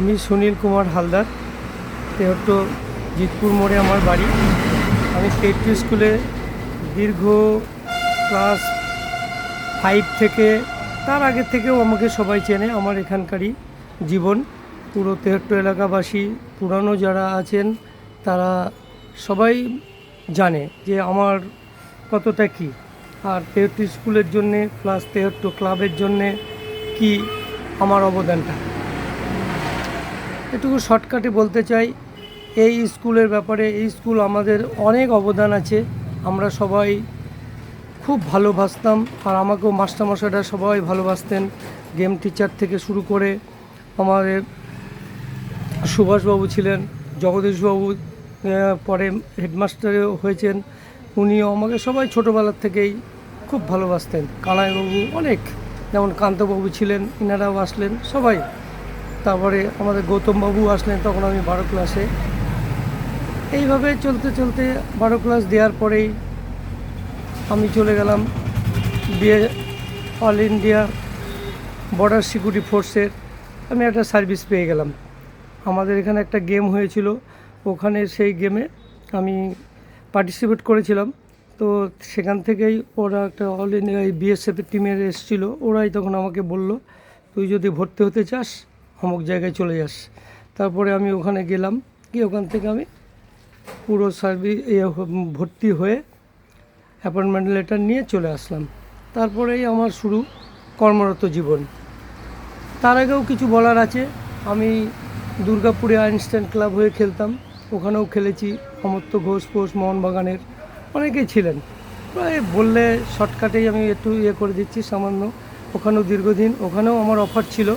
আমি সুনীল কুমার হালদার, তেহট্ট জিতপুর মোড়ে আমার বাড়ি। আমি তেহট্ট স্কুলে দীর্ঘ ক্লাস 5 থেকে, তার আগে থেকেও আমাকে সবাই চেনে। আমার এখানকারই জীবন, পুরো তেহট্ট এলাকাবাসী, পুরানো যারা আছেন তারা সবাই জানে যে আমার কতটা কী, আর তেহট্ট স্কুলের জন্যে প্লাস তেহট্ট ক্লাবের জন্যে কি আমার অবদানটা। এটুকু শর্টকাটে বলতে চাই এই স্কুলের ব্যাপারে। এই স্কুল আমাদের অনেক অবদান আছে, আমরা সবাই খুব ভালোবাসতাম, আর আমাকেও মাস্টারমশাইরা সবাই ভালোবাসতেন। গেম টিচার থেকে শুরু করে আমাদের সুভাষবাবু ছিলেন, জগদীশবাবু পরে হেডমাস্টারও হয়েছেন, উনিও আমাকে সবাই ছোটোবেলার থেকেই খুব ভালোবাসতেন। কানাইবাবু অনেক, যেমন কান্তবাবু ছিলেন, ইনারাও আসলেন সবাই। তারপরে আমাদের গৌতমবাবু আসলেন, তখন আমি 12 ক্লাসে। এইভাবে চলতে চলতে 12 ক্লাস দেওয়ার পরেই আমি চলে গেলাম BA all India border security ফোর্সের। আমি একটা সার্ভিস পেয়ে গেলাম। আমাদের এখানে একটা গেম হয়েছিল, ওখানে সেই গেমে আমি পার্টিসিপেট করেছিলাম। তো সেখান থেকেই ওরা একটা অল ইন্ডিয়া বিএসএফের টিমের এসেছিলো, ওরাই তখন আমাকে বলল, তুই যদি ভর্তি হতে চাস অমুক জায়গায় চলে যাস। তারপরে আমি ওখানে গেলাম, গিয়ে ওখান থেকে আমি পুরো ভর্তি হয়ে অ্যাপয়েন্টমেন্ট লেটার নিয়ে চলে আসলাম। তারপরেই আমার শুরু কর্মরত জীবন। তার আগেও কিছু বলার আছে। আমি দুর্গাপুরে আইনস্টাইন ক্লাব হয়ে খেলতাম, ওখানেও খেলেছি। অমর্ত্য ঘোষ ফোষ, মোহনবাগানের অনেকেই ছিলেন। প্রায় বললে শর্টকাটেই আমি একটু করে দিচ্ছি সামান্য। ওখানেও দীর্ঘদিন, ওখানেও আমার অফার ছিল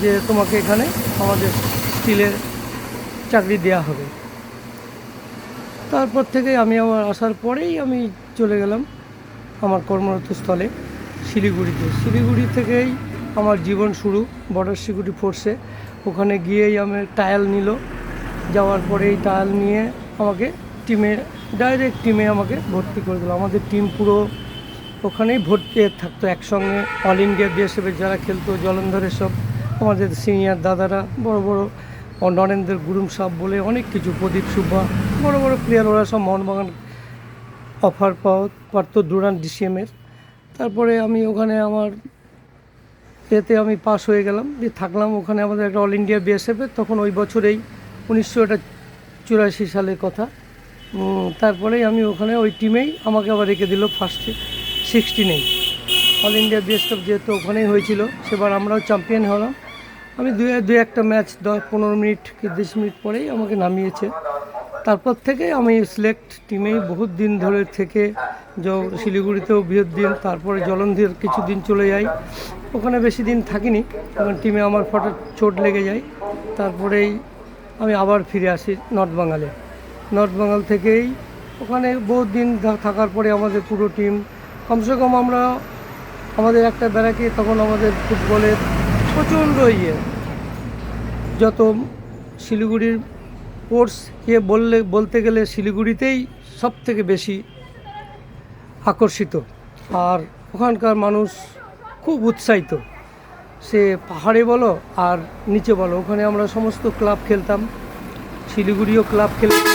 যে তোমাকে এখানে আমাদের স্টিলের চাকরি দেওয়া হবে। তারপর থেকে আমি আমার আসার পরেই আমি চলে গেলাম আমার কর্মরত স্থলে শিলিগুড়িতে। শিলিগুড়ি থেকেই আমার জীবন শুরু বর্ডার সিকিউরিটি ফোর্সে। ওখানে গিয়েই আমি ট্রায়াল নিল, যাওয়ার পরেই ট্রায়াল নিয়ে আমাকে ডাইরেক্ট টিমে আমাকে ভর্তি করে দিল। আমাদের টিম পুরো ওখানেই ভর্তি থাকতো একসঙ্গে। অল ইন্ডিয়া বিএসএফের যারা খেলতো, জলন্ধরের সব আমাদের সিনিয়র দাদারা, বড় বড় নরেন্দ্র গুরুম সাহ বলে অনেক কিছু, প্রদীপ সুব্বা, বড় বড় প্লেয়ার, ওরা সব মোহনবাগান অফার পারতো ডুরান্ট ডিসিএমের। তারপরে আমি ওখানে আমার এতে আমি পাস হয়ে গেলাম, দিয়ে থাকলাম ওখানে। আমাদের একটা অল ইন্ডিয়া বিএসএফের, তখন ওই বছরেই 1984 সালের কথা। তারপরেই আমি ওখানে ওই টিমেই আমাকে আবার রেখে দিল ফার্স্টে 16-এ। অল ইন্ডিয়া বিএসএফ যেহেতু ওখানেই হয়েছিল, সেবার আমরাও চ্যাম্পিয়ন হলাম। আমি দু একটা ম্যাচ 10-15 মিনিট কি 20 মিনিট পরেই আমাকে নামিয়েছে। তারপর থেকে আমি সিলেক্ট টিমেই বহুত দিন ধরে থেকে, শিলিগুড়িতেও বৃহৎ দিন, তারপরে জলন্ধর কিছুদিন চলে যাই। ওখানে বেশি দিন থাকিনি, কারণ টিমে আমার হঠাৎ চোট লেগে যায়। তারপরেই আমি আবার ফিরে আসি নর্থ বেঙ্গলে। নর্থ বেঙ্গল থেকেই ওখানে বহুত দিন থাকার পরে আমাদের পুরো টিম, কমসে কম আমরা আমাদের একটা ব্যারাকে তখন আমাদের ফুটবলের প্রচণ্ড যত শিলিগুড়ির স্পোর্টস বলতে গেলে শিলিগুড়িতেই সব থেকে বেশি আকর্ষিত। আর ওখানকার মানুষ খুব উৎসাহিত, সে পাহাড়ে বলো আর নিচে বলো। ওখানে আমরা সমস্ত ক্লাব খেলতাম, শিলিগুড়িও ক্লাব খেলেছি,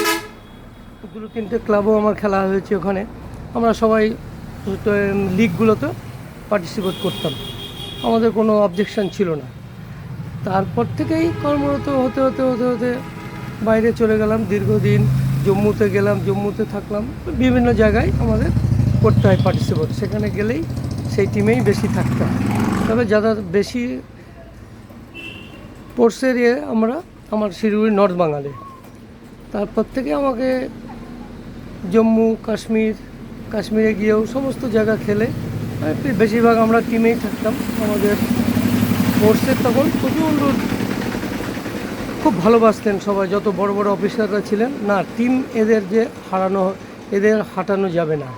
2-3টে ক্লাবও আমার খেলা হয়েছে ওখানে। আমরা সবাই লিগগুলোতে পার্টিসিপেট করতাম, আমাদের কোনো অবজেকশন ছিল না। তারপর থেকেই কর্মরত হতে হতে হতে হতে বাইরে চলে গেলাম দীর্ঘদিন। জম্মুতে গেলাম, জম্মুতে থাকলাম, বিভিন্ন জায়গায় আমাদের করতে হয় পার্টিসিপেট। সেখানে গেলেই সেই টিমেই বেশি থাকতাম। তবে যারা বেশি স্পোর্টসের আমার শিলিগুড়ি নর্থ বাঙালি। তারপর থেকে আমাকে জম্মু কাশ্মীরে গিয়েও সমস্ত জায়গা খেলে বেশিরভাগ আমরা টিমেই থাকতাম। আমাদের স্পোর্টসের তখন প্রচণ্ড খুব ভালোবাসতেন সবাই, যত বড় বড় অফিসাররা ছিলেন। না, টিম এদের হাঁটানো যাবে না,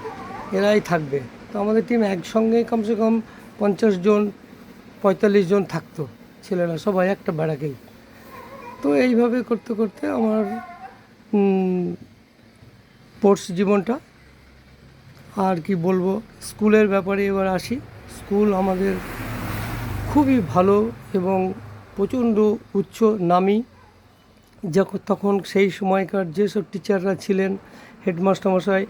এরাই থাকবে। তো আমাদের টিম একসঙ্গে কমসে কম 50 জন 45 জন থাকতো, ছেলেরা সবাই একটা ব্যারাকেই। তো এইভাবে করতে করতে আমার স্পোর্টস জীবনটা, আর কি বলবো। স্কুলের ব্যাপারে এবার আসি। স্কুল আমাদের খুবই ভালো এবং প্রচণ্ড উচ্চ নামী। যখন তখন সেই সময়কার যেসব টিচাররা ছিলেন, হেডমাস্টারমশাই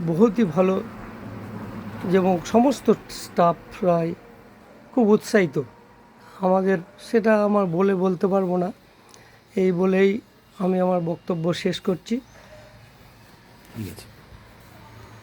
বহুতই ভালো, এবং সমস্ত স্টাফরাই খুব উৎসাহিত আমাদের। সেটা আমার বলতে পারবো না। এই বলেই আমি আমার বক্তব্য শেষ করছি। ঠিক আছে।